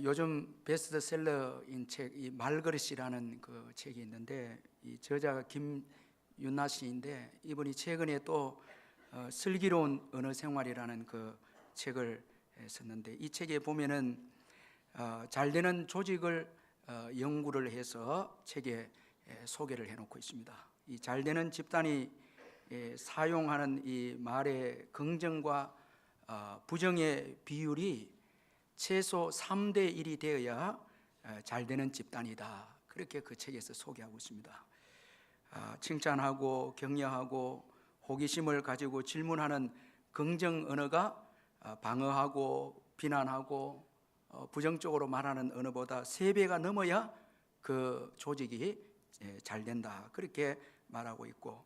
요즘 베스트셀러인 책, 이 말그릇이라는 그 책이 있는데, 이 저자가 김윤나 씨인데, 이분이 최근에 또 슬기로운 언어 생활이라는 그 책을 썼는데, 이 책에 보면은 잘 되는 조직을 연구를 해서 책에 소개를 해놓고 있습니다. 이 잘 되는 집단이 사용하는 이 말의 긍정과 부정의 비율이 최소 3대 1이 되어야 잘 되는 집단이다. 그렇게 그 책에서 소개하고 있습니다. 칭찬하고 격려하고 호기심을 가지고 질문하는 긍정 언어가 방어하고 비난하고 부정적으로 말하는 언어보다 3배가 넘어야 그 조직이 잘 된다. 그렇게 말하고 있고,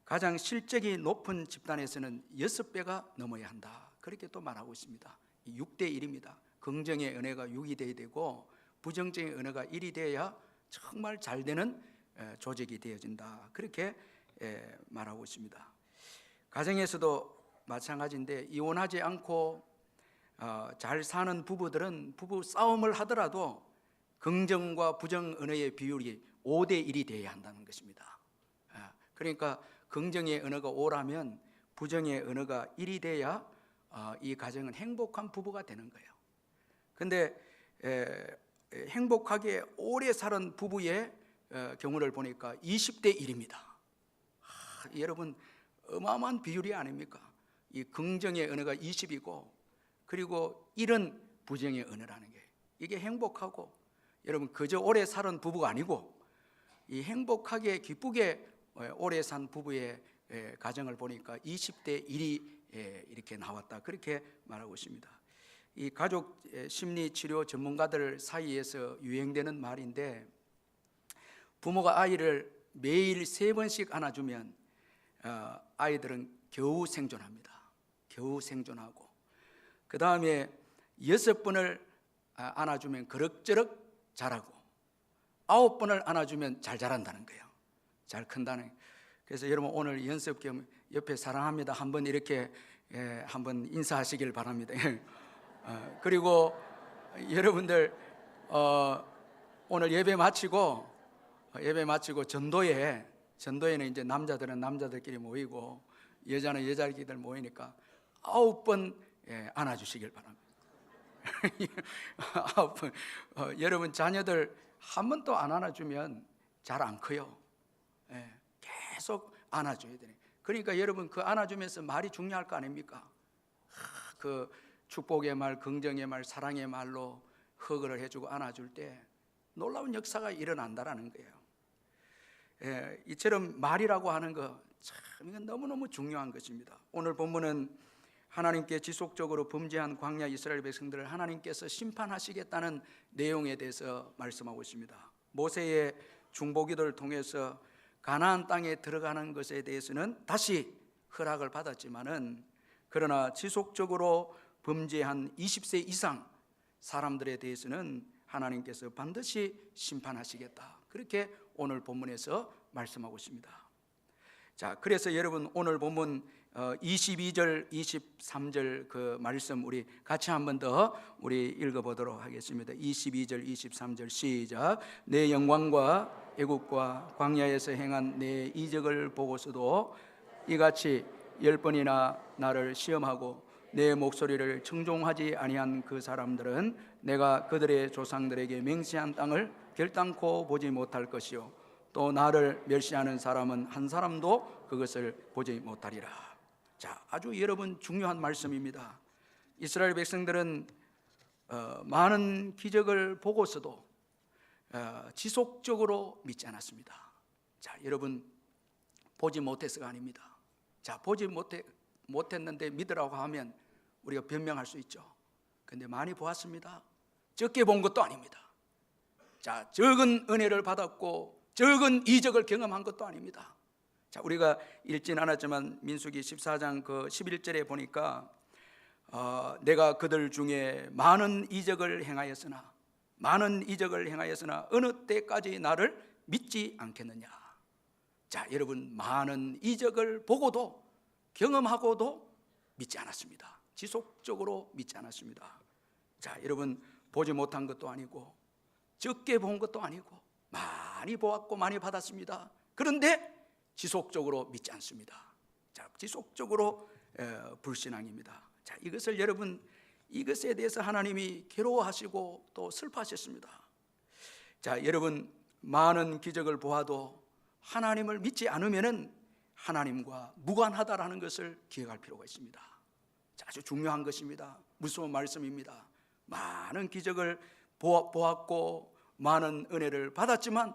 가장 실적이 높은 집단에서는 6배가 넘어야 한다. 그렇게 또 말하고 있습니다. 6대 1입니다. 긍정의 언어가 6이 돼야 되고 부정적인 언어가 1이 돼야 정말 잘 되는 조직이 되어진다. 그렇게 말하고 있습니다. 가정에서도 마찬가지인데, 이혼하지 않고 잘 사는 부부들은 부부 싸움을 하더라도 긍정과 부정 언어의 비율이 5대 1이 돼야 한다는 것입니다. 그러니까 긍정의 언어가 5라면 부정의 언어가 1이 돼야 이 가정은 행복한 부부가 되는 거예요. 근데 행복하게 오래 살은 부부의 경우를 보니까 20대 1입니다. 여러분, 어마어마한 비율이 아닙니까? 이 긍정의 언어가 20이고 그리고 1은 부정의 언어라는 게, 이게 행복하고, 여러분 그저 오래 살은 부부가 아니고 이 행복하게 기쁘게 오래 산 부부의 가정을 보니까 20대 1이 이렇게 나왔다. 그렇게 말하고 있습니다. 이 가족 심리 치료 전문가들 사이에서 유행되는 말인데, 부모가 아이를 매일 3번씩 안아주면 아이들은 겨우 생존합니다. 겨우 생존하고, 그 다음에 6번을 안아주면 그럭저럭 자라고, 9번을 안아주면 잘 자란다는 거예요. 잘 큰다는. 그래서 여러분 오늘 연습 겸 옆에 사랑합니다 한번 이렇게 한번 인사하시길 바랍니다. 그리고 여러분들 오늘 예배 마치고 전도회는 이제 남자들은 남자들끼리 모이고 여자는 여자끼리 모이니까 9번 안아주시길 바랍니다. 9번. 여러분 자녀들 한 번 또 안 안아주면 잘 안 커요. 계속 안아줘야 되네. 그러니까 여러분 그 안아주면서 말이 중요할 거 아닙니까? 그 축복의 말, 긍정의 말, 사랑의 말로 허그를 해주고 안아줄 때 놀라운 역사가 일어난다라는 거예요. 이처럼 말이라고 하는 거 참 이건 너무너무 중요한 것입니다. 오늘 본문은 하나님께 지속적으로 범죄한 광야 이스라엘 백성들을 하나님께서 심판하시겠다는 내용에 대해서 말씀하고 있습니다. 모세의 중보기도를 통해서 가나안 땅에 들어가는 것에 대해서는 다시 허락을 받았지만은, 그러나 지속적으로 범죄한 20세 이상 사람들에 대해서는 하나님께서 반드시 심판하시겠다. 그렇게 오늘 본문에서 말씀하고 있습니다. 자, 그래서 여러분 오늘 본문 22절, 23절 그 말씀 우리 같이 한 번 더 우리 읽어보도록 하겠습니다. 22절, 23절 시작. 내 영광과 애국과 광야에서 행한 내 이적을 보고서도 이같이 10번이나 나를 시험하고 내 목소리를 청종하지 아니한 그 사람들은 내가 그들의 조상들에게 맹세한 땅을 결단코 보지 못할 것이요 또 나를 멸시하는 사람은 한 사람도 그것을 보지 못하리라. 자, 아주 여러분 중요한 말씀입니다. 이스라엘 백성들은 많은 기적을 보고서도 지속적으로 믿지 않았습니다. 자, 여러분 보지 못해서가 아닙니다. 자, 보지 못했는데 믿으라고 하면 우리가 변명할 수 있죠. 근데 많이 보았습니다. 적게 본 것도 아닙니다. 자, 적은 은혜를 받았고 적은 이적을 경험한 것도 아닙니다. 자, 우리가 읽진 않았지만 민수기 14장 그 11절에 보니까 내가 그들 중에 많은 이적을 행하였으나 어느 때까지 나를 믿지 않겠느냐. 자, 여러분 많은 이적을 보고도 경험하고도 믿지 않았습니다. 지속적으로 믿지 않았습니다. 자, 여러분 보지 못한 것도 아니고 적게 본 것도 아니고 많이 보았고 많이 받았습니다. 그런데 지속적으로 믿지 않습니다. 자, 지속적으로 불신앙입니다. 자, 이것을 여러분, 이것에 대해서 하나님이 괴로워하시고 또 슬퍼하셨습니다. 자, 여러분, 많은 기적을 보아도 하나님을 믿지 않으면은 하나님과 무관하다라는 것을 기억할 필요가 있습니다. 자, 아주 중요한 것입니다. 무서운 말씀입니다. 많은 기적을 보았고 많은 은혜를 받았지만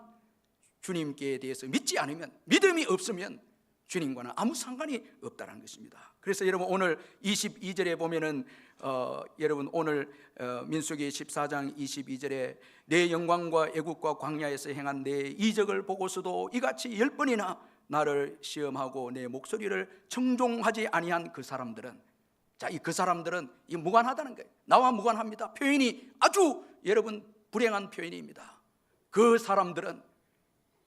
주님께 대해서 믿지 않으면, 믿음이 없으면 주님과는 아무 상관이 없다는 것입니다. 그래서 여러분 오늘 22절에 보면은 여러분 오늘 민수기 14장 22절에 내 영광과 애국과 광야에서 행한 내 이적을 보고서도 이같이 10번이나 나를 시험하고 내 목소리를 청종하지 아니한 그 사람들은, 자, 이 그 사람들은 이 무관하다는 거예요. 나와 무관합니다. 표현이 아주 여러분 불행한 표현입니다. 그 사람들은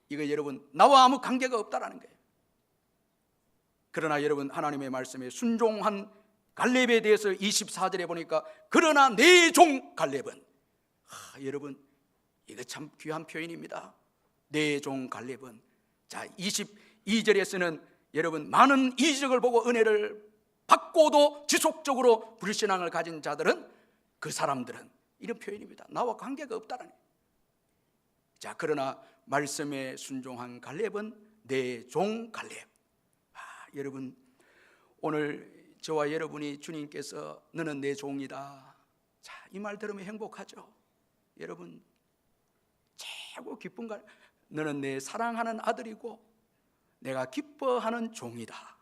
이거 여러분 나와 아무 관계가 없다라는 거예요. 그러나 여러분 하나님의 말씀에 순종한 갈렙에 대해서 24절에 보니까 그러나 내 종 갈렙은, 여러분 이거 참 귀한 표현입니다. 내 종 갈렙은, 자 22절에서는 여러분 많은 이적을 보고 은혜를 받고도 지속적으로 불신앙을 가진 자들은, 그 사람들은, 이런 표현입니다. 나와 관계가 없다라는. 자, 그러나 말씀에 순종한 갈렙은 내 종 갈렙. 여러분 오늘 저와 여러분이 주님께서 너는 내 종이다, 자, 이 말 들으면 행복하죠. 여러분 최고 기쁜 걸, 너는 내 사랑하는 아들이고 내가 기뻐하는 종이다.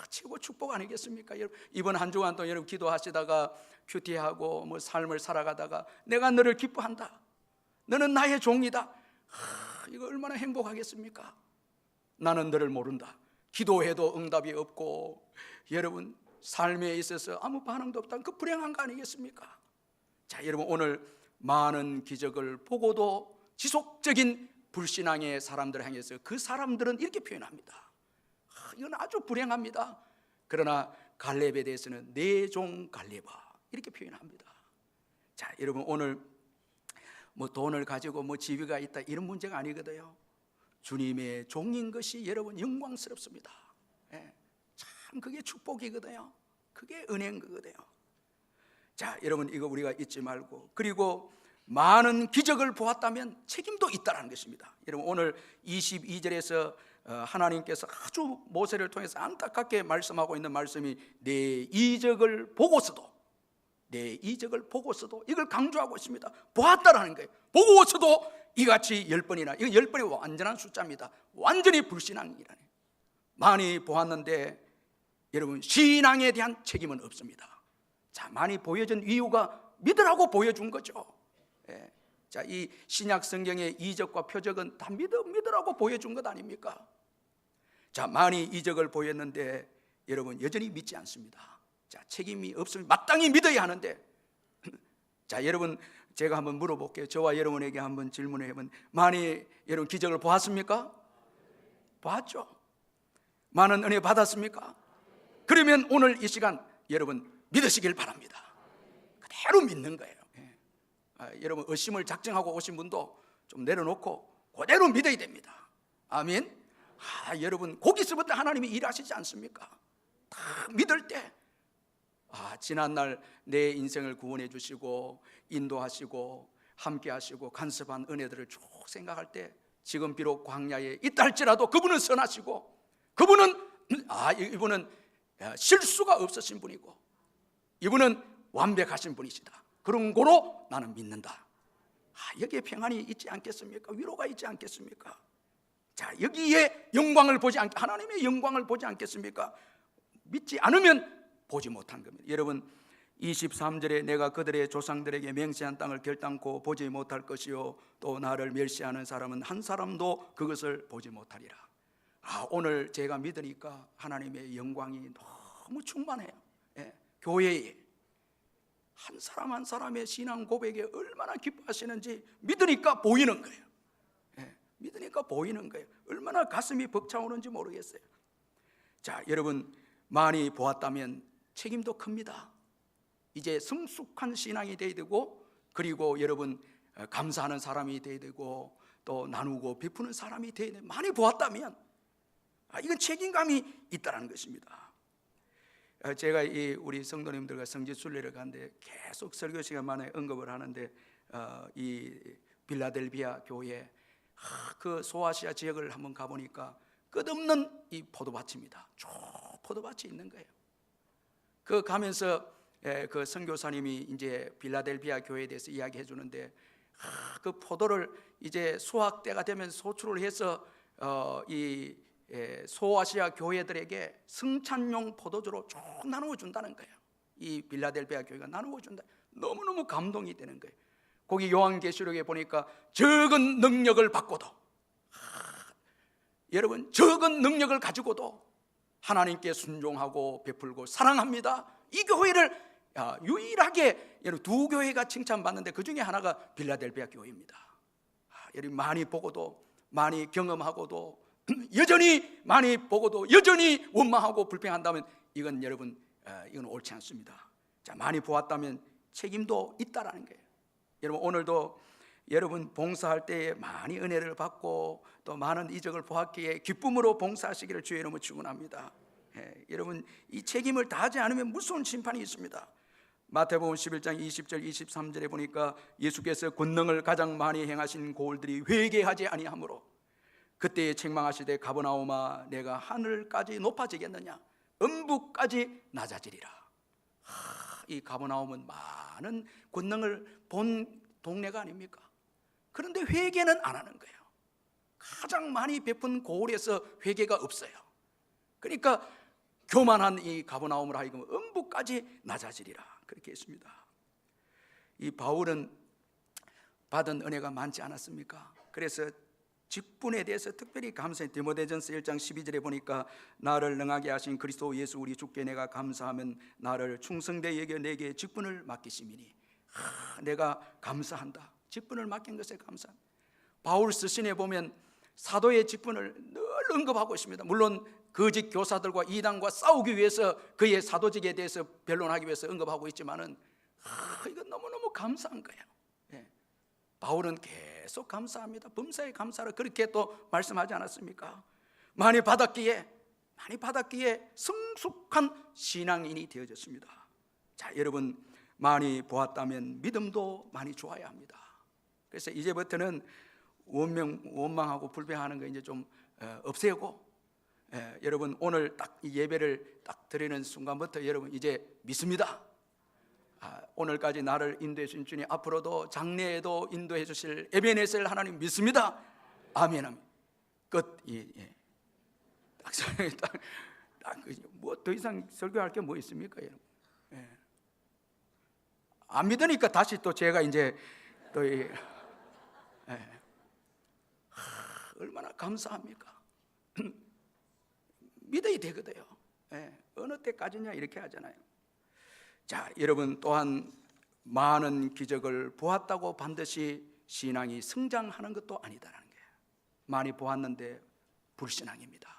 최고 축복 아니겠습니까? 여러분 이번 한 주간 또 여러분 기도하시다가 큐티하고 뭐 삶을 살아가다가 내가 너를 기뻐한다, 너는 나의 종이다, 이거 얼마나 행복하겠습니까? 나는 너를 모른다. 기도해도 응답이 없고 여러분 삶에 있어서 아무 반응도 없다는 그 불행한 거 아니겠습니까? 자, 여러분 오늘 많은 기적을 보고도 지속적인 불신앙의 사람들을 향해서 그 사람들은 이렇게 표현합니다. 이건 아주 불행합니다. 그러나 갈렙에 대해서는 내 종 갈렙아, 이렇게 표현합니다. 자, 여러분 오늘 뭐 돈을 가지고 뭐 지위가 있다 이런 문제가 아니거든요. 주님의 종인 것이 여러분 영광스럽습니다. 참 그게 축복이거든요. 그게 은혜인 거거든요. 자, 여러분 이거 우리가 잊지 말고, 그리고 많은 기적을 보았다면 책임도 있다는 것입니다. 여러분 오늘 22절에서 하나님께서 아주 모세를 통해서 안타깝게 말씀하고 있는 말씀이 내 이적을 보고서도, 내 이적을 보고서도, 이걸 강조하고 있습니다. 보았다라는 거예요. 보고서도 이같이 10번이나, 이건 10번이 완전한 숫자입니다. 완전히 불신앙이라네. 많이 보았는데 여러분 신앙에 대한 책임은 없습니다. 자, 많이 보여준 이유가 믿으라고 보여준 거죠. 자, 이 신약 성경의 이적과 표적은 다 믿으라고 보여준 것 아닙니까? 자, 많이 이적을 보였는데 여러분 여전히 믿지 않습니다. 자, 책임이 없으면 마땅히 믿어야 하는데, 자, 여러분 제가 한번 물어볼게요. 저와 여러분에게 한번 질문을 해보면, 많이 여러분 기적을 보았습니까? 보았죠? 많은 은혜 받았습니까? 그러면 오늘 이 시간 여러분 믿으시길 바랍니다. 그대로 믿는 거예요. 여러분 의심을 작정하고 오신 분도 좀 내려놓고 그대로 믿어야 됩니다. 아멘. 여러분 거기서부터 하나님이 일하시지 않습니까? 다 믿을 때 지난날 내 인생을 구원해 주시고 인도하시고 함께 하시고 간섭한 은혜들을 쭉 생각할 때, 지금 비록 광야에 있다 할지라도 그분은 선하시고, 그분은 이분은 실수가 없으신 분이고 이분은 완벽하신 분이시다. 그런 거로 나는 믿는다. 여기에 평안이 있지 않겠습니까? 위로가 있지 않겠습니까? 자, 여기에 영광을 보지 않게, 하나님의 영광을 보지 않겠습니까? 믿지 않으면 보지 못한 겁니다. 여러분 23절에 내가 그들의 조상들에게 맹세한 땅을 결단코 보지 못할 것이요 또 나를 멸시하는 사람은 한 사람도 그것을 보지 못하리라. 오늘 제가 믿으니까 하나님의 영광이 너무 충만해요. 교회에 한 사람 한 사람의 신앙 고백에 얼마나 기뻐하시는지 믿으니까 보이는 거예요. 믿으니까 보이는 거예요. 얼마나 가슴이 벅차오는지 모르겠어요. 자, 여러분 많이 보았다면 책임도 큽니다. 이제 성숙한 신앙이 돼야 되고 그리고 여러분 감사하는 사람이 돼야 되고 또 나누고 베푸는 사람이 돼야 되고 많이 보았다면 이건 책임감이 있다는 것입니다. 제가 우리 성도님들과 성지순례를 가는데 계속 설교 시간만에 언급을 하는데 이 빌라델비아 교회 그 소아시아 지역을 한번 가보니까 끝없는 이 포도밭입니다. 쭉 포도밭이 있는 거예요. 그 가면서 그 선교사님이 이제 빌라델비아 교회에 대해서 이야기해 주는데 그 포도를 이제 수확 때가 되면 소출을 해서 이 소아시아 교회들에게 승찬용 포도주로 쭉 나누어 준다는 거예요. 이 빌라델비아 교회가 나누어 준다. 너무너무 감동이 되는 거예요. 거기 요한계시록에 보니까 적은 능력을 받고도 여러분 적은 능력을 가지고도 하나님께 순종하고 베풀고 사랑합니다. 이 교회를 유일하게 여러분 두 교회가 칭찬받는데 그 중에 하나가 빌라델비아 교회입니다. 여러분 많이 보고도 많이 경험하고도 여전히 많이 보고도 여전히 원망하고 불평한다면 이건 여러분 이건 옳지 않습니다. 자, 많이 보았다면 책임도 있다라는 거예요. 여러분 오늘도 여러분 봉사할 때에 많이 은혜를 받고 또 많은 이적을 보았기에 기쁨으로 봉사하시기를 주의 이름으로 축원합니다. 여러분 이 책임을 다하지 않으면 무서운 심판이 있습니다. 마태복음 11장 20절 23절에 보니까 예수께서 권능을 가장 많이 행하신 고을들이 회개하지 아니하므로 그때에 책망하시되 가버나움아 내가 하늘까지 높아지겠느냐 음부까지 낮아지리라. 이 가버나움은 많은 권능을 본 동네가 아닙니까? 그런데 회개는 안 하는 거예요. 가장 많이 베푼 고을에서 회개가 없어요. 그러니까 교만한 이 가버나움을 하여금 음부까지 낮아지리라 그렇게 했습니다. 이 바울은 받은 은혜가 많지 않았습니까? 그래서 직분에 대해서 특별히 감사해. 디모데전서 1장 12절에 보니까 나를 능하게 하신 그리스도 예수 우리 주께 내가 감사하면 나를 충성되게 여겨 내게 직분을 맡기심이니 내가 감사한다. 직분을 맡긴 것에 감사합니다. 바울 서신에 보면 사도의 직분을 늘 언급하고 있습니다. 물론 거짓 교사들과 이단과 싸우기 위해서 그의 사도직에 대해서 변론하기 위해서 언급하고 있지만은 이건 너무너무 감사한 거예요. 바울은 계속 감사합니다. 범사에 감사를 그렇게 또 말씀하지 않았습니까? 많이 받았기에 성숙한 신앙인이 되어졌습니다. 자, 여러분 많이 보았다면 믿음도 많이 좋아야 합니다. 그래서 이제부터는 원망하고 불평하는 거 이제 좀 없애고 여러분 오늘 딱 이 예배를 딱 드리는 순간부터 여러분 이제 믿습니다. 오늘까지 나를 인도해 주신 주님 앞으로도 장래에도 인도해 주실 에베네셀 하나님 믿습니다. 아멘. 아멘. 끝. 뭐 더 이상 설교할 게 뭐 있습니까, 여러분? 안 믿으니까 다시 또 제가 이제 또 얼마나 감사합니까? 믿어야 되거든요. 어느 때까지냐 이렇게 하잖아요. 자, 여러분 또한 많은 기적을 보았다고 반드시 신앙이 성장하는 것도 아니다라는 거예요. 많이 보았는데 불신앙입니다.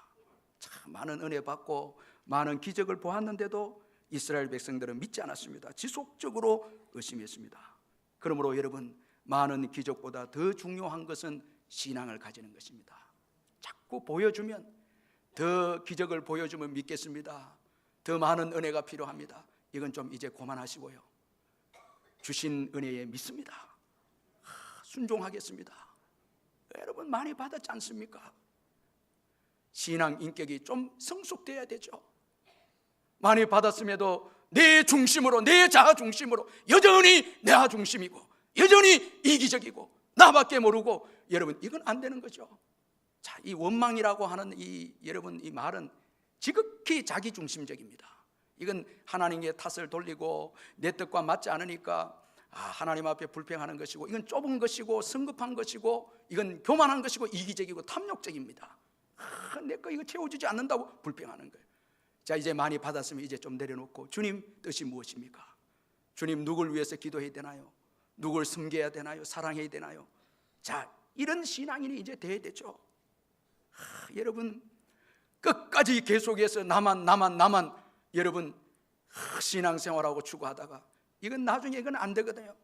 참 많은 은혜 받고 많은 기적을 보았는데도 이스라엘 백성들은 믿지 않았습니다. 지속적으로 의심했습니다. 그러므로 여러분 많은 기적보다 더 중요한 것은 신앙을 가지는 것입니다. 자꾸 보여주면 더 기적을 보여주면 믿겠습니다. 더 많은 은혜가 필요합니다. 이건 좀 이제 그만하시고요. 주신 은혜에 믿습니다. 순종하겠습니다. 여러분 많이 받았지 않습니까? 신앙 인격이 좀 성숙돼야 되죠. 많이 받았음에도 내 중심으로 내 자아 중심으로 여전히 내 중심이고 여전히 이기적이고 나밖에 모르고 여러분 이건 안 되는 거죠. 자, 이 원망이라고 하는 여러분 이 말은 지극히 자기 중심적입니다. 이건 하나님께 탓을 돌리고 내 뜻과 맞지 않으니까 하나님 앞에 불평하는 것이고 이건 좁은 것이고 성급한 것이고 이건 교만한 것이고 이기적이고 탐욕적입니다. 내 거 이거 채워주지 않는다고 불평하는 거예요. 자, 이제 많이 받았으면 이제 좀 내려놓고 주님 뜻이 무엇입니까? 주님 누굴 위해서 기도해야 되나요? 누굴 섬겨야 되나요? 사랑해야 되나요? 자, 이런 신앙인이 이제 돼야 되죠. 여러분 끝까지 계속해서 나만 여러분 신앙생활하고 추구하다가 이건 나중에 이건 안 되거든요.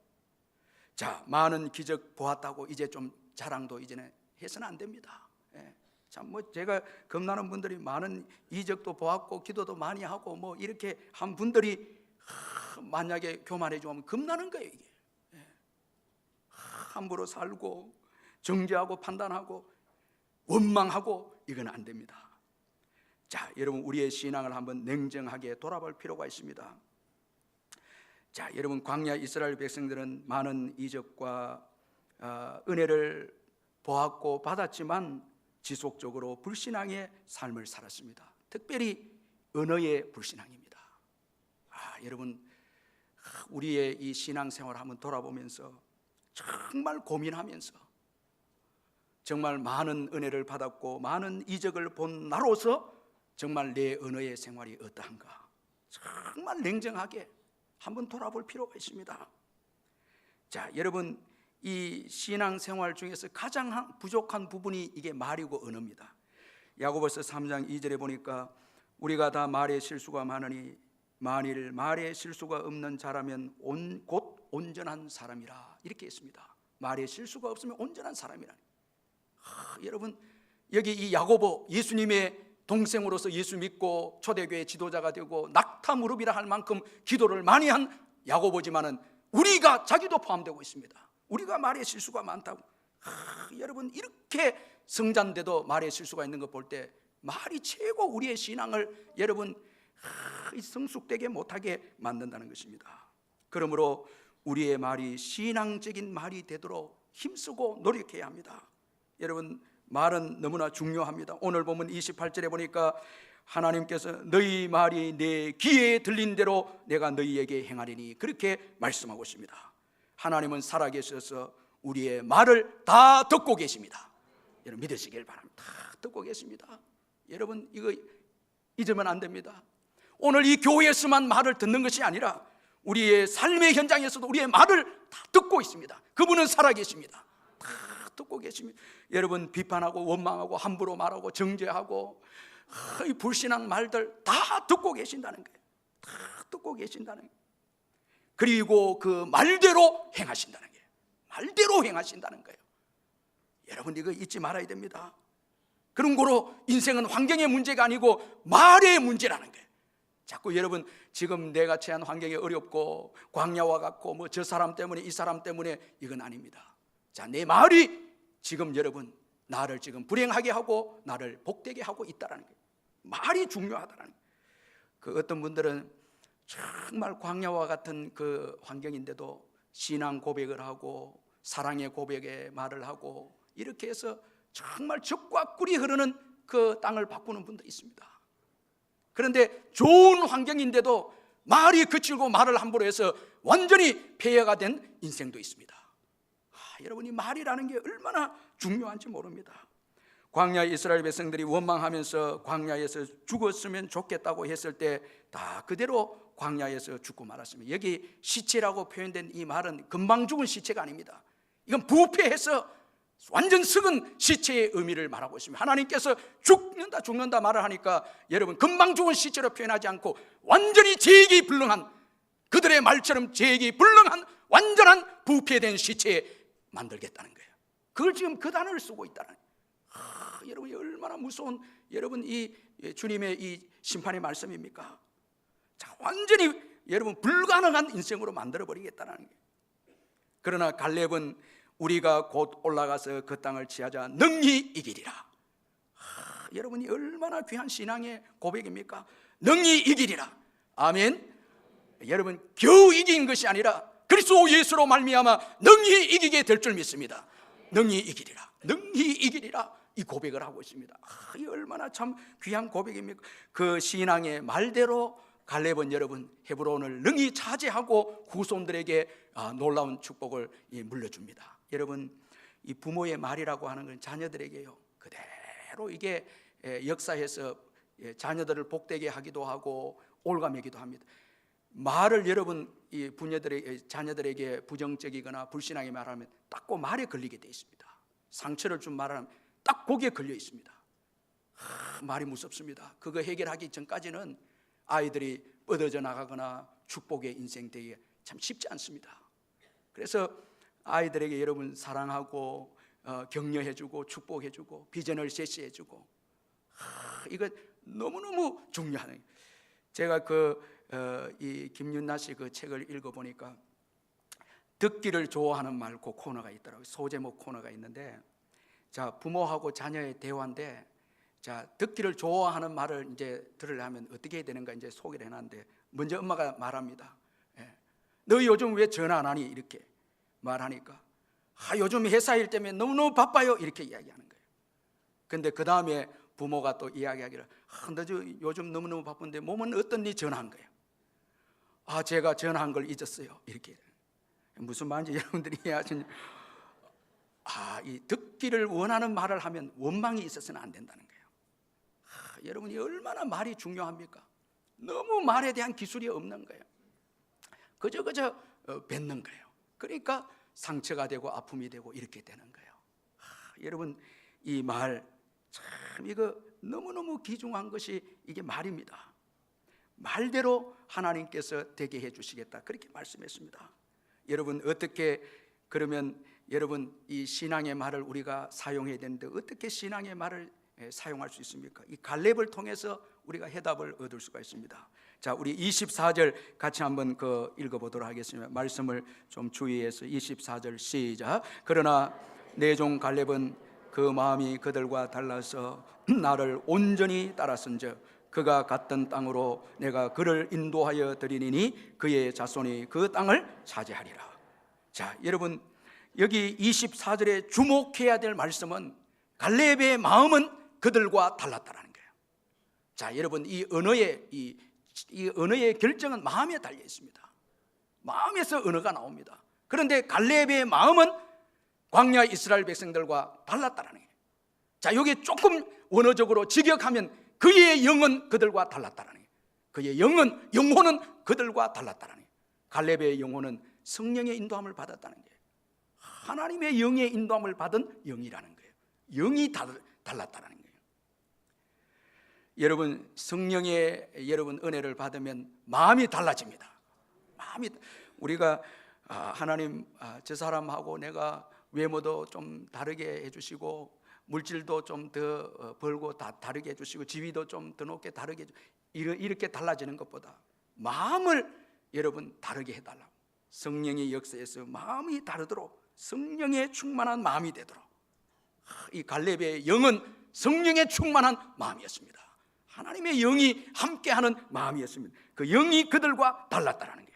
자, 많은 기적 보았다고 이제 좀 자랑도 이제는 해서는 안 됩니다. 예. 참 뭐 제가 겁나는 분들이 많은 이적도 보았고 기도도 많이 하고 뭐 이렇게 한 분들이 만약에 교만해 주면 겁나는 거예요 이게. 예. 함부로 살고 정죄하고 판단하고 원망하고 이건 안 됩니다. 자, 여러분 우리의 신앙을 한번 냉정하게 돌아볼 필요가 있습니다. 자, 여러분 광야 이스라엘 백성들은 많은 이적과 은혜를 보았고 받았지만 지속적으로 불신앙의 삶을 살았습니다. 특별히 언어의 불신앙입니다. 여러분 우리의 이 신앙생활을 한번 돌아보면서 정말 고민하면서 정말 많은 은혜를 받았고 많은 이적을 본 나로서 정말 내 언어의 생활이 어떠한가 정말 냉정하게 한번 돌아볼 필요가 있습니다. 자, 여러분 이 신앙생활 중에서 가장 부족한 부분이 이게 말이고 언어입니다. 야고보서 3장 2절에 보니까 우리가 다 말에 실수가 많으니 만일 말에 실수가 없는 자라면 곧 온전한 사람이라 이렇게 했습니다. 말에 실수가 없으면 온전한 사람이라. 여러분 여기 이 야고보 예수님의 동생으로서 예수 믿고 초대교회 지도자가 되고 낙타 무릎이라 할 만큼 기도를 많이 한 야고보지만은 우리가 자기도 포함되고 있습니다. 우리가 말에 실수가 많다고. 여러분 이렇게 성자인데도 말에 실수가 있는 거 볼 때 말이 최고 우리의 신앙을 여러분 성숙되게 못하게 만든다는 것입니다. 그러므로 우리의 말이 신앙적인 말이 되도록 힘쓰고 노력해야 합니다. 여러분 말은 너무나 중요합니다. 오늘 보면 28절에 보니까 하나님께서 너희 말이 내 귀에 들린 대로 내가 너희에게 행하리니 그렇게 말씀하고 있습니다. 하나님은 살아계셔서 우리의 말을 다 듣고 계십니다. 여러분 믿으시길 바랍니다. 다 듣고 계십니다. 여러분 이거 잊으면 안 됩니다. 오늘 이 교회에서만 말을 듣는 것이 아니라 우리의 삶의 현장에서도 우리의 말을 다 듣고 있습니다. 그분은 살아계십니다. 다 듣고 계십니다. 여러분 비판하고 원망하고 함부로 말하고 정죄하고 이 불신앙 말들 다 듣고 계신다는 거예요. 다 듣고 계신다는 거예요. 그리고 그 말대로 행하신다는 거예요. 말대로 행하신다는 거예요. 여러분 이거 잊지 말아야 됩니다. 그런 거로 인생은 환경의 문제가 아니고 말의 문제라는 거예요. 자꾸 여러분 지금 내가 처한 환경이 어렵고 광야와 같고 뭐 저 사람 때문에 이 사람 때문에 이건 아닙니다. 자, 내 말이 지금 여러분 나를 지금 불행하게 하고 나를 복되게 하고 있다라는 거예요. 말이 중요하다라는 거예요. 그 어떤 분들은 정말 광야와 같은 그 환경인데도 신앙 고백을 하고 사랑의 고백의 말을 하고 이렇게 해서 정말 젖과 꿀이 흐르는 그 땅을 바꾸는 분들이 있습니다. 그런데 좋은 환경인데도 말이 거칠고 말을 함부로 해서 완전히 폐허가 된 인생도 있습니다. 여러분이 말이라는 게 얼마나 중요한지 모릅니다. 광야 이스라엘 백성들이 원망하면서 광야에서 죽었으면 좋겠다고 했을 때 다 그대로 광야에서 죽고 말았습니다. 여기 시체라고 표현된 이 말은 금방 죽은 시체가 아닙니다. 이건 부패해서 완전 썩은 시체의 의미를 말하고 있습니다. 하나님께서 죽는다 말을 하니까 여러분 금방 죽은 시체로 표현하지 않고 완전히 죄악이 불능한 그들의 말처럼 죄악이 불능한 완전한 부패된 시체에 만들겠다는 거예요. 그걸 지금 그 단어를 쓰고 있다는 거예요. 여러분이 얼마나 무서운 여러분 이 주님의 이 심판의 말씀입니까? 자, 완전히 여러분 불가능한 인생으로 만들어버리겠다는 거예요. 그러나 갈렙은 우리가 곧 올라가서 그 땅을 취하자 능히 이기리라. 여러분이 얼마나 귀한 신앙의 고백입니까? 능히 이기리라. 아멘. 여러분 겨우 이긴 것이 아니라 그리스도 예수로 말미암아 능히 이기게 될 줄 믿습니다. 능히 이기리라. 능히 이기리라. 이 고백을 하고 있습니다. 이 얼마나 참 귀한 고백입니까? 그 신앙의 말대로 갈렙은 여러분 헤브론을 능히 차지하고 후손들에게 놀라운 축복을 물려줍니다. 여러분 이 부모의 말이라고 하는 건 자녀들에게요 그대로 이게 역사에서 자녀들을 복되게 하기도 하고 올가매기도 합니다. 말을 여러분 이 부녀들의 자녀들에게 부정적이거나 불신하게 말하면 딱 그 말에 걸리게 돼 있습니다. 상처를 준 말하면 딱 거기에 걸려 있습니다. 말이 무섭습니다. 그거 해결하기 전까지는 아이들이 뻗어져 나가거나 축복의 인생 되기 참 쉽지 않습니다. 그래서 아이들에게 여러분 사랑하고 격려해주고 축복해주고 비전을 제시해주고, 이거 너무너무 중요하네. 제가 이 김윤나 씨 그 책을 읽어보니까 듣기를 좋아하는 말 그 코너가 있더라고요. 소제목 코너가 있는데, 자, 부모하고 자녀의 대화인데, 자, 듣기를 좋아하는 말을 이제 들으려면 어떻게 해야 되는가 이제 소개를 해놨는데, 먼저 엄마가 말합니다. 너 요즘 왜 전화 안 하니? 이렇게 말하니까, 요즘 회사 일 때문에 너무너무 바빠요, 이렇게 이야기하는 거예요. 근데 그 다음에 부모가 또 이야기하기를, 너 요즘 너무너무 바쁜데 몸은 어떻니? 전화한 거예요. 제가 전화한 걸 잊었어요, 이렇게. 무슨 말인지 여러분들이 이해하시니, 이 듣기를 원하는 말을 하면 원망이 있어서는 안 된다는 거예요. 여러분이 얼마나 말이 중요합니까? 너무 말에 대한 기술이 없는 거예요. 그저 뱉는 거예요. 그러니까 상처가 되고 아픔이 되고 이렇게 되는 거예요. 여러분, 이 말 참 이거 너무너무 귀중한 것이 이게 말입니다. 말대로 하나님께서 되게 해주시겠다, 그렇게 말씀했습니다. 여러분, 어떻게 그러면 여러분 이 신앙의 말을 우리가 사용해야 되는데 어떻게 신앙의 말을 사용할 수 있습니까? 이 갈렙을 통해서 우리가 해답을 얻을 수가 있습니다. 자, 우리 24절 같이 한번 읽어보도록 하겠습니다. 말씀을 좀 주의해서 24절 시작. 그러나 내 종 갈렙은 그 마음이 그들과 달라서 나를 온전히 따랐은즉 그가 갔던 땅으로 내가 그를 인도하여 드리니 그의 자손이 그 땅을 차지하리라. 자, 여러분, 여기 24절에 주목해야 될 말씀은 갈렙의 마음은 그들과 달랐다라는 거예요. 자, 여러분, 이 언어의 결정은 마음에 달려 있습니다. 마음에서 언어가 나옵니다. 그런데 갈렙의 마음은 광야 이스라엘 백성들과 달랐다라는 거예요. 자, 여기 조금 원어적으로 직역하면 그의 영은 그들과 달랐다라는 거예요. 그의 영혼은 그들과 달랐다라는 거예요. 갈렙의 영혼은 성령의 인도함을 받았다는 거예요. 하나님의 영의 인도함을 받은 영이라는 거예요. 영이 달랐다는 거예요. 여러분, 성령의 은혜를 받으면 마음이 달라집니다. 우리가 하나님, 저 사람하고 내가 외모도 좀 다르게 해주시고 물질도 좀 더 벌고 다르게 해주시고 지위도 좀 더 높게 다르게 이렇게 달라지는 것보다 마음을 여러분 다르게 해달라고, 성령의 역사에서 마음이 다르도록 성령에 충만한 마음이 되도록. 이 갈렙의 영은 성령에 충만한 마음이었습니다. 하나님의 영이 함께하는 마음이었습니다. 그 영이 그들과 달랐다라는 게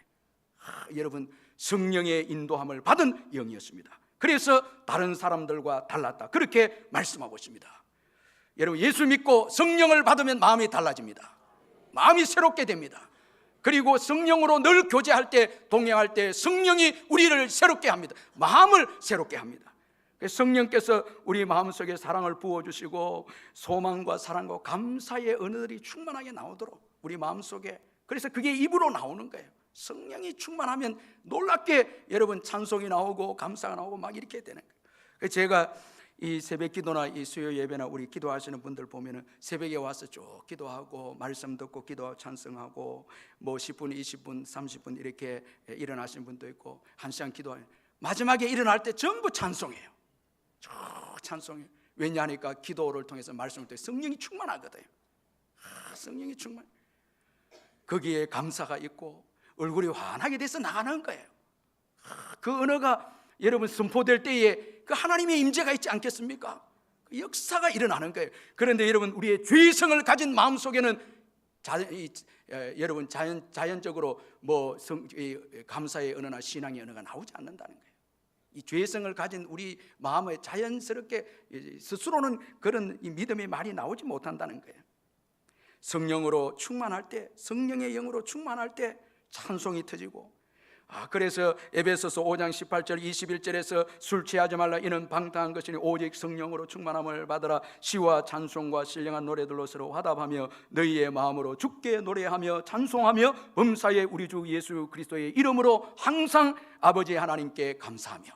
여러분 성령의 인도함을 받은 영이었습니다. 그래서 다른 사람들과 달랐다, 그렇게 말씀하고 있습니다. 여러분, 예수 믿고 성령을 받으면 마음이 달라집니다. 마음이 새롭게 됩니다. 그리고 성령으로 늘 교제할 때, 동행할 때 성령이 우리를 새롭게 합니다. 마음을 새롭게 합니다. 성령께서 우리 마음속에 사랑을 부어주시고 소망과 사랑과 감사의 언어들이 충만하게 나오도록 우리 마음속에, 그래서 그게 입으로 나오는 거예요. 성령이 충만하면 놀랍게 여러분 찬송이 나오고 감사가 나오고 막 이렇게 되는 거예요. 제가 이 새벽 기도나 이 수요 예배나 우리 기도하시는 분들 보면은 새벽에 와서 쭉 기도하고 말씀 듣고 기도하고 찬송하고 뭐 10분, 20분, 30분 이렇게 일어나신 분도 있고 1시간 기도하는, 마지막에 일어날 때 전부 찬송해요. 쭉 찬송해요. 왜냐하니까 기도를 통해서 말씀을 통해 성령이 충만하거든요. 성령이 충만, 거기에 감사가 있고 얼굴이 환하게 돼서 나가는 거예요. 그 언어가 여러분 선포될 때에 그 하나님의 임재가 있지 않겠습니까? 그 역사가 일어나는 거예요. 그런데 여러분, 우리의 죄성을 가진 마음속에는 여러분 자연적으로 감사의 언어나 신앙의 언어가 나오지 않는다는 거예요. 이 죄성을 가진 우리 마음에 자연스럽게 스스로는 그런 이 믿음의 말이 나오지 못한다는 거예요. 성령으로 충만할 때, 성령의 영으로 충만할 때 찬송이 터지고, 그래서 에베소서 5장 18절 21절에서 술 취하지 말라, 이는 방탕한 것이니 오직 성령으로 충만함을 받으라. 시와 찬송과 신령한 노래들로 서로 화답하며 너희의 마음으로 주께 노래하며 찬송하며 범사의 우리 주 예수 그리스도의 이름으로 항상 아버지 하나님께 감사하며.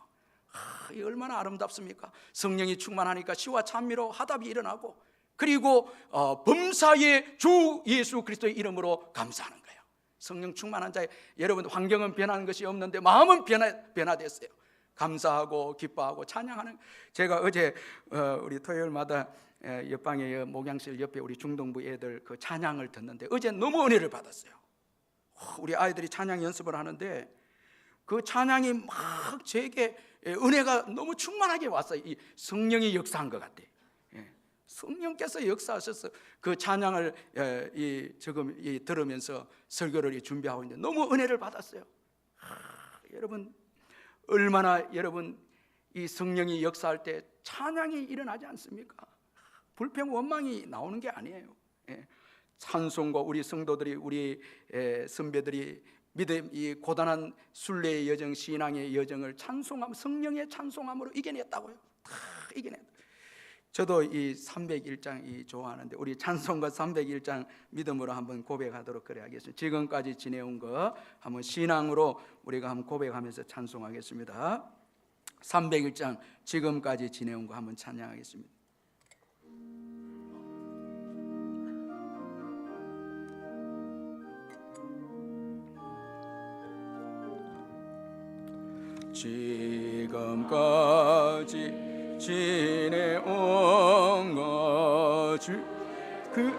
이 얼마나 아름답습니까? 성령이 충만하니까 시와 찬미로 화답이 일어나고, 그리고 범사의 주 예수 그리스도의 이름으로 감사하는 거예요. 성령 충만한 자에 여러분 환경은 변하는 것이 없는데 마음은 변화됐어요. 감사하고 기뻐하고 찬양하는. 제가 어제 우리 토요일마다 옆방에 목양실 옆에 우리 중동부 애들 그 찬양을 듣는데 어제 너무 은혜를 받았어요. 우리 아이들이 찬양 연습을 하는데 그 찬양이 막 제게 은혜가 너무 충만하게 왔어요. 이 성령이 역사한 것 같아요. 성령께서 역사하셔서 그 찬양을 지금 들으면서 설교를 준비하고 있는데 너무 은혜를 받았어요. 여러분, 얼마나 여러분 이 성령이 역사할 때 찬양이 일어나지 않습니까? 불평 원망이 나오는 게 아니에요. 찬송과 우리 성도들이, 우리 선배들이 믿음, 이 고단한 순례의 여정, 신앙의 여정을 찬송함, 성령의 찬송함으로 이겨냈다고요. 다 이겨냈다. 저도 이 301장 좋아하는데 우리 찬송가 301장 믿음으로 한번 고백하도록 그래야겠습니다. 지금까지 지내온 거 한번 신앙으로 우리가 한번 고백하면서 찬송하겠습니다. 301장 지금까지 지내온 거 한번 찬양하겠습니다. 지금까지 지내온 것이 그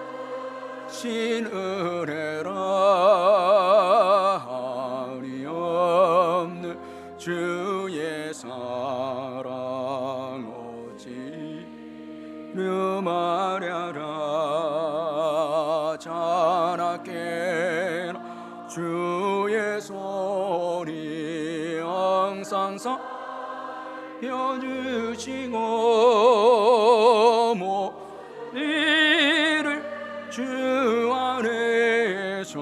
신은혜라. 한이 없는 주의 사랑 오직 누마려라. 자나깨나 주의 손이 항상 여주시고 모든 일을 주 안에서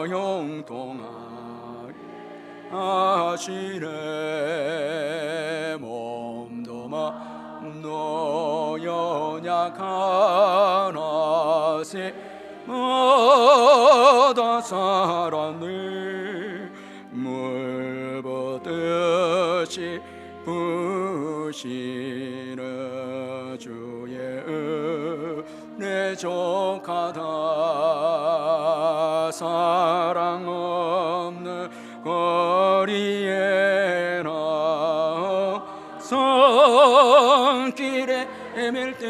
형통하시네. 몸도 마음도 연약하나세 마다 살았네. 물 붓듯이 부시는 주의 은혜 족하다. 사랑 없는 거리에나 손길에 헤맬 때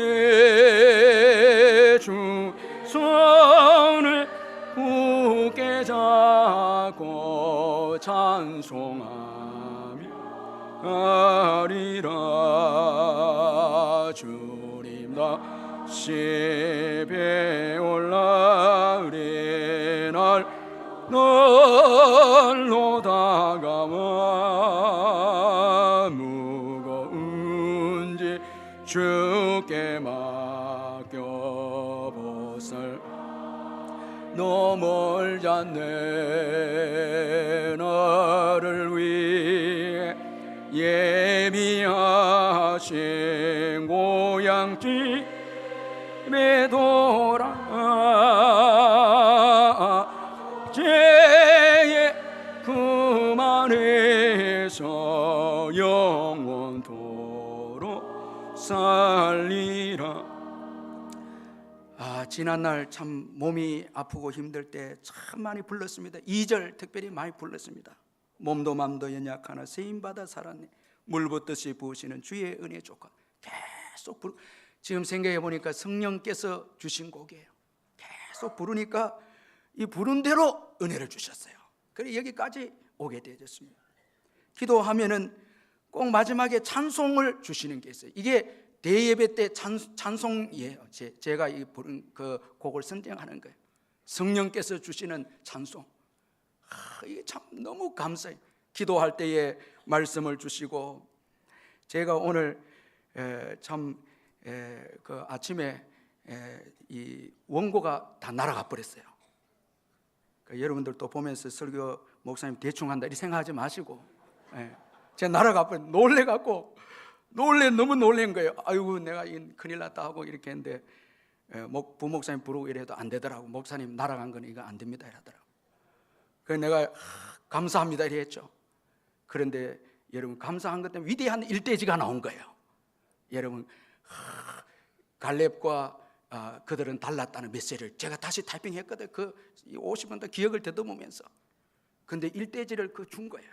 주 손을 굳게 잡고 찬송하며 가리라. 주님 다시 배올라. 우리 날로 다가와 무거운 짐 주께 맡겨보살. 너 멀지 않네. 나를 위해 예비하신 고향집에 돌아 죄의 품 안에서 영원토록 살리라. 지난날 참 몸이 아프고 힘들 때 참 많이 불렀습니다. 2절 특별히 많이 불렀습니다. 몸도 맘도 연약하나 세임받아 살았네. 물 붓듯이 부으시는 주의 은혜 조건. 계속 지금 생각해 보니까 성령께서 주신 곡이에요. 계속 부르니까 이 부른 대로 은혜를 주셨어요. 그래 여기까지 오게 되었습니다. 기도하면은 꼭 마지막에 찬송을 주시는 게 있어요. 이게 대예배 때 찬송이에요. 제가 이 부른 그 곡을 선정하는 거예요. 성령께서 주시는 찬송. 이게 참 너무 감사해요. 기도할 때에 말씀을 주시고, 제가 오늘 참 그 아침에 이 원고가 다 날아가 버렸어요. 그러니까 여러분들도 보면서 설교 목사님 대충 한다 이 생각하지 마시고, 제가 날아가 버려 놀래갖고 너무 놀란 거예요. 아이고 내가 큰일 났다 하고 이렇게 했는데 부목사님 부르고 이래도 안 되더라고. 목사님 날아간 거는 이거 안 됩니다 이러더라고. 그래서 내가 감사합니다 이랬죠. 그런데 여러분 감사한 것 때문에 위대한 일대지가 나온 거예요. 여러분 갈렙과 그들은 달랐다는 메시지를 제가 다시 타이핑했거든요. 그 50번 더 기억을 더듬으면서. 근데 일대지를 준 거예요.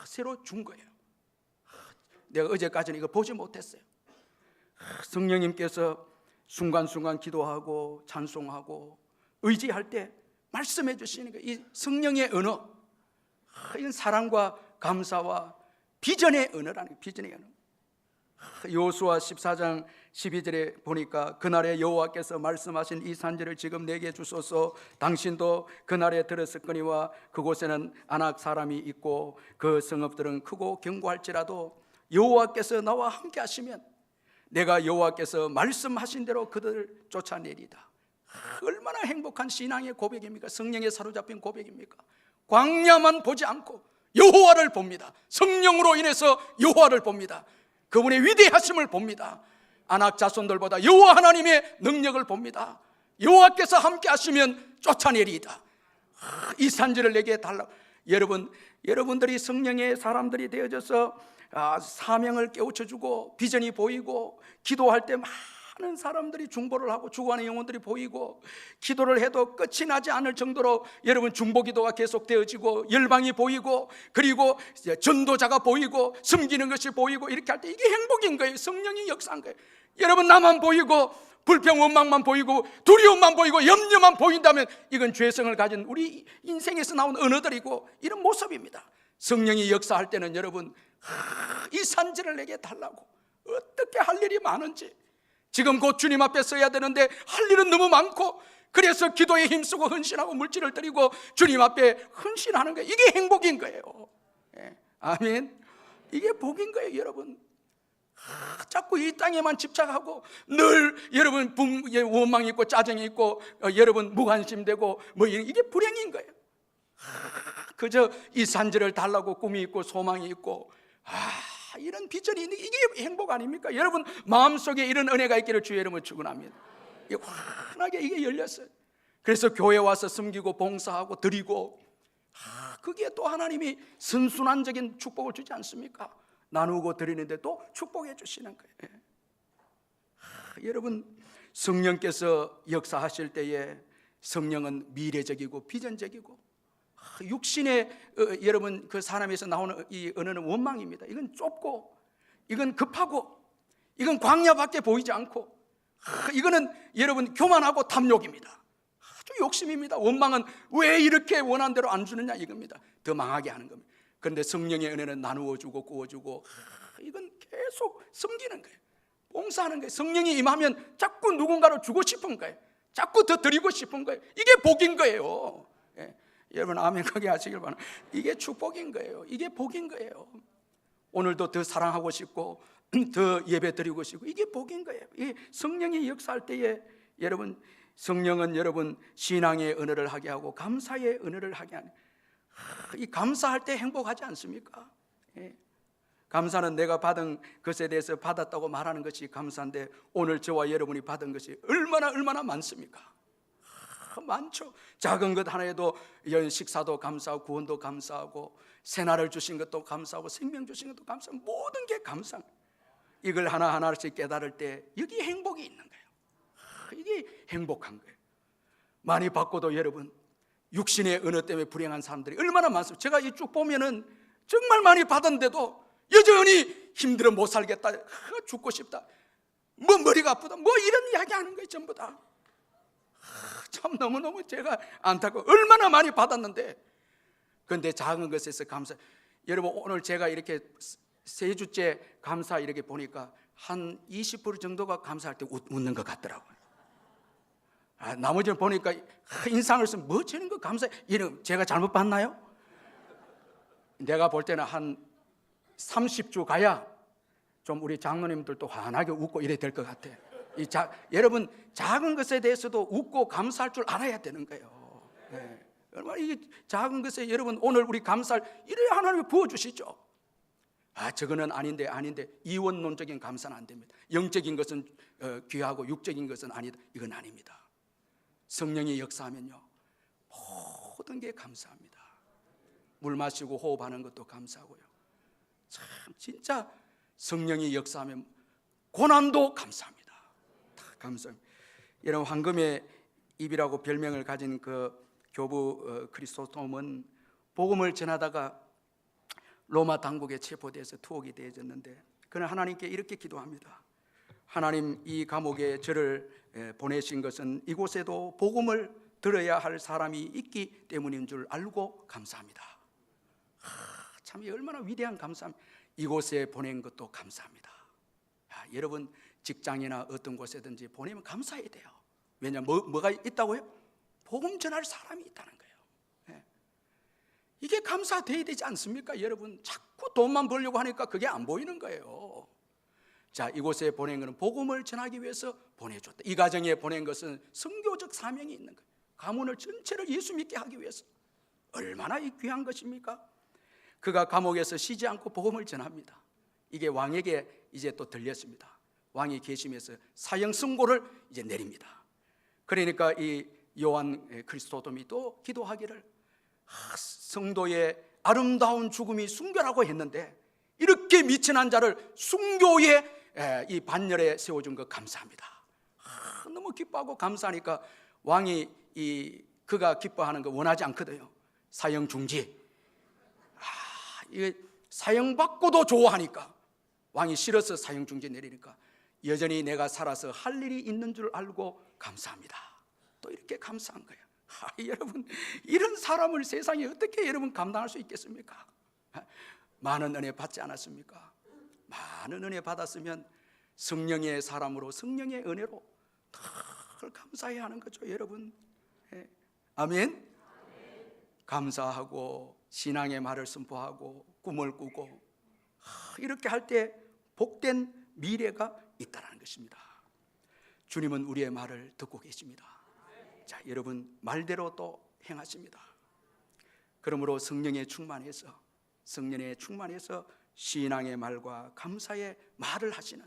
새로 준 거예요. 내가 어제까지는 이거 보지 못했어요. 성령님께서 순간순간 기도하고 찬송하고 의지할 때 말씀해 주시는 거예요. 이 성령의 언어, 이건 사랑과 감사와 비전의 언어라는 거예요. 비전의 언어. 여호수아 14장 12절에 보니까 그날에 여호와께서 말씀하신 이 산지를 지금 내게 주소서. 당신도 그날에 들었을거니와 그곳에는 아낙 사람이 있고 그 성읍들은 크고 견고할지라도 여호와께서 나와 함께 하시면 내가 여호와께서 말씀하신 대로 그들을 쫓아내리다. 얼마나 행복한 신앙의 고백입니까? 성령에 사로잡힌 고백입니까? 광야만 보지 않고 여호와를 봅니다. 성령으로 인해서 여호와를 봅니다. 그분의 위대하심을 봅니다. 아낙 자손들보다 여호와 하나님의 능력을 봅니다. 여호와께서 함께 하시면 쫓아내리이다. 이 산지를 내게 달라. 여러분들이 성령의 사람들이 되어져서 사명을 깨우쳐주고 비전이 보이고 기도할 때 많은 사람들이 중보를 하고 죽어가는 영혼들이 보이고 기도를 해도 끝이 나지 않을 정도로 여러분 중보기도가 계속되어지고 열방이 보이고 그리고 전도자가 보이고 섬기는 것이 보이고 이렇게 할 때 이게 행복인 거예요. 성령이 역사한 거예요. 여러분 나만 보이고 불평 원망만 보이고 두려움만 보이고 염려만 보인다면 이건 죄성을 가진 우리 인생에서 나온 언어들이고 이런 모습입니다. 성령이 역사할 때는 여러분 이 산지를 내게 달라고. 어떻게 할 일이 많은지 지금 곧 주님 앞에 서야 되는데 할 일은 너무 많고 그래서 기도에 힘쓰고 헌신하고 물질을 드리고 주님 앞에 헌신하는 거예요. 이게 행복인 거예요. 아멘. 이게 복인 거예요. 여러분 자꾸 이 땅에만 집착하고 늘 여러분 원망이 있고 짜증이 있고 여러분 무관심되고 뭐 이게 불행인 거예요. 그저 이 산지를 달라고 꿈이 있고 소망이 있고 이런 비전이 있는 이게 행복 아닙니까? 여러분 마음속에 이런 은혜가 있기를 주의 이름으로 축원합니다. 이게 환하게 이게 열렸어요. 그래서 교회 와서 섬기고 봉사하고 드리고 그게 또 하나님이 선순환적인 축복을 주지 않습니까? 나누고 드리는데 또 축복해 주시는 거예요. 여러분 성령께서 역사하실 때에 성령은 미래적이고 비전적이고 육신의 여러분 그 사람에서 나오는 이 언어는 원망입니다. 이건 좁고 이건 급하고 이건 광야밖에 보이지 않고 이거는 여러분 교만하고 탐욕입니다. 아주 욕심입니다. 원망은 왜 이렇게 원한 대로 안 주느냐 이겁니다. 더 망하게 하는 겁니다. 그런데 성령의 은혜는 나누어 주고 구워 주고 이건 계속 섬기는 거예요. 봉사하는 거예요. 성령이 임하면 자꾸 누군가를 주고 싶은 거예요. 자꾸 더 드리고 싶은 거예요. 이게 복인 거예요. 여러분 아멘 크게 하시길 바랍니다. 이게 축복인 거예요. 이게 복인 거예요. 오늘도 더 사랑하고 싶고 더 예배 드리고 싶고 이게 복인 거예요. 이 성령이 역사할 때에 여러분 성령은 여러분 신앙의 언어를 하게 하고 감사의 언어를 하게 하는 이 감사할 때 행복하지 않습니까? 감사는 내가 받은 것에 대해서 받았다고 말하는 것이 감사인데 오늘 저와 여러분이 받은 것이 얼마나 많습니까? 많죠. 작은 것 하나에도 식사도 감사하고 구원도 감사하고 새날을 주신 것도 감사하고 생명 주신 것도 감사하고 모든 게 감사한 거예요. 이걸 하나하나씩 깨달을 때 여기 행복이 있는 거예요. 이게 행복한 거예요. 많이 받고도 여러분 육신의 언어 때문에 불행한 사람들이 얼마나 많습니까? 제가 이 쭉 보면은 정말 많이 받았는데도 여전히 힘들어 못 살겠다, 죽고 싶다, 뭐 머리가 아프다, 뭐 이런 이야기 하는 거예요. 전부 다. 참 너무너무 제가 안타까워. 얼마나 많이 받았는데 그런데 작은 것에서 감사. 여러분 오늘 제가 이렇게 세 주째 감사 이렇게 보니까 한 20% 정도가 감사할 때 웃는 것 같더라고요. 나머지는 보니까 인상을 쓰면 뭐 저런 거 감사. 이런 제가 잘못 봤나요? 내가 볼 때는 한 30주 가야 좀 우리 장로님들도 환하게 웃고 이래야 될 것 같아. 여러분 작은 것에 대해서도 웃고 감사할 줄 알아야 되는 거예요. 얼마나 이 작은 것에 여러분 오늘 우리 감사할 이래야 하나님이 부어주시죠. 저거는 아닌데 이원론적인 감사는 안 됩니다. 영적인 것은 귀하고 육적인 것은 아니다. 이건 아닙니다. 성령이 역사하면요 모든 게 감사합니다. 물 마시고 호흡하는 것도 감사하고요. 참 진짜 성령이 역사하면 고난도 감사합니다. 다 감사합니다. 여러분 황금의 입이라고 별명을 가진 그 교부 크리소스톰은 복음을 전하다가 로마 당국에 체포돼서 투옥이 되어졌는데 그는 하나님께 이렇게 기도합니다. 하나님, 이 감옥에 저를 보내신 것은 이곳에도 복음을 들어야 할 사람이 있기 때문인 줄 알고 감사합니다. 참 얼마나 위대한 감사합니다. 이곳에 보낸 것도 감사합니다. 여러분, 직장이나 어떤 곳에든지 보내면 감사해야 돼요. 왜냐, 뭐가 있다고요? 복음 전할 사람이 있다는 거예요. 이게 감사돼야 되지 않습니까? 여러분, 자꾸 돈만 벌려고 하니까 그게 안 보이는 거예요. 자, 이곳에 보낸 것은 복음을 전하기 위해서 보내줬다. 이 가정에 보낸 것은 선교적 사명이 있는 거예요. 가문을 전체를 예수 믿게 하기 위해서. 얼마나 귀한 것입니까? 그가 감옥에서 쉬지 않고 복음을 전합니다. 이게 왕에게 이제 또 들렸습니다. 왕이 계시면서 사형 선고를 이제 내립니다. 그러니까 이 요한 그리스도돔이 또 기도하기를, 성도의 아름다운 죽음이 순교라고 했는데 이렇게 미천한 자를 순교의 이 반열에 세워준 것 감사합니다. 너무 기뻐하고 감사하니까 왕이 그가 기뻐하는 거 원하지 않거든요. 사형 중지. 이게 사형 받고도 좋아하니까, 왕이 싫어서 사형 중지 내리니까 여전히 내가 살아서 할 일이 있는 줄 알고 감사합니다. 또 이렇게 감사한 거예요. 여러분, 이런 사람을 세상에 어떻게 여러분 감당할 수 있겠습니까? 많은 은혜 받지 않았습니까? 많은 은혜 받았으면 성령의 사람으로, 성령의 은혜로 더 감사해야 하는 거죠, 여러분. 아멘. 감사하고 신앙의 말을 선포하고 꿈을 꾸고 이렇게 할 때 복된 미래가 있다는 것입니다. 주님은 우리의 말을 듣고 계십니다. 자, 여러분, 말대로 또 행하십니다. 그러므로 성령에 충만해서 신앙의 말과 감사의 말을 하시는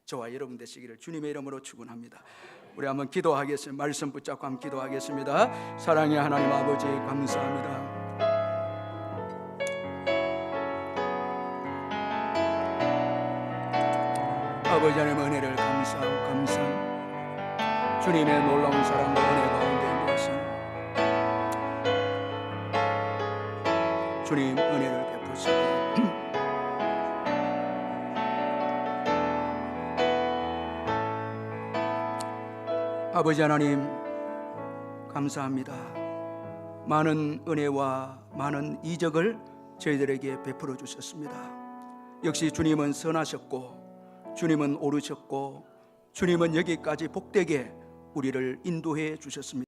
저와 여러분 되시기를 주님의 이름으로 축원합니다. 우리 한번 기도하겠습니다. 말씀 붙잡고 한번 기도하겠습니다. 사랑의 하나님 아버지, 감사합니다. 아버지 하나님 은혜를 감사하고 주님의 놀라운 사랑과 은혜 가운데 모신 주님 은혜를 베푸시고 아버지 하나님 감사합니다. 많은 은혜와 많은 이적을 저희들에게 베풀어 주셨습니다. 역시 주님은 선하셨고 주님은 오르셨고 주님은 여기까지 복되게 우리를 인도해 주셨습니다.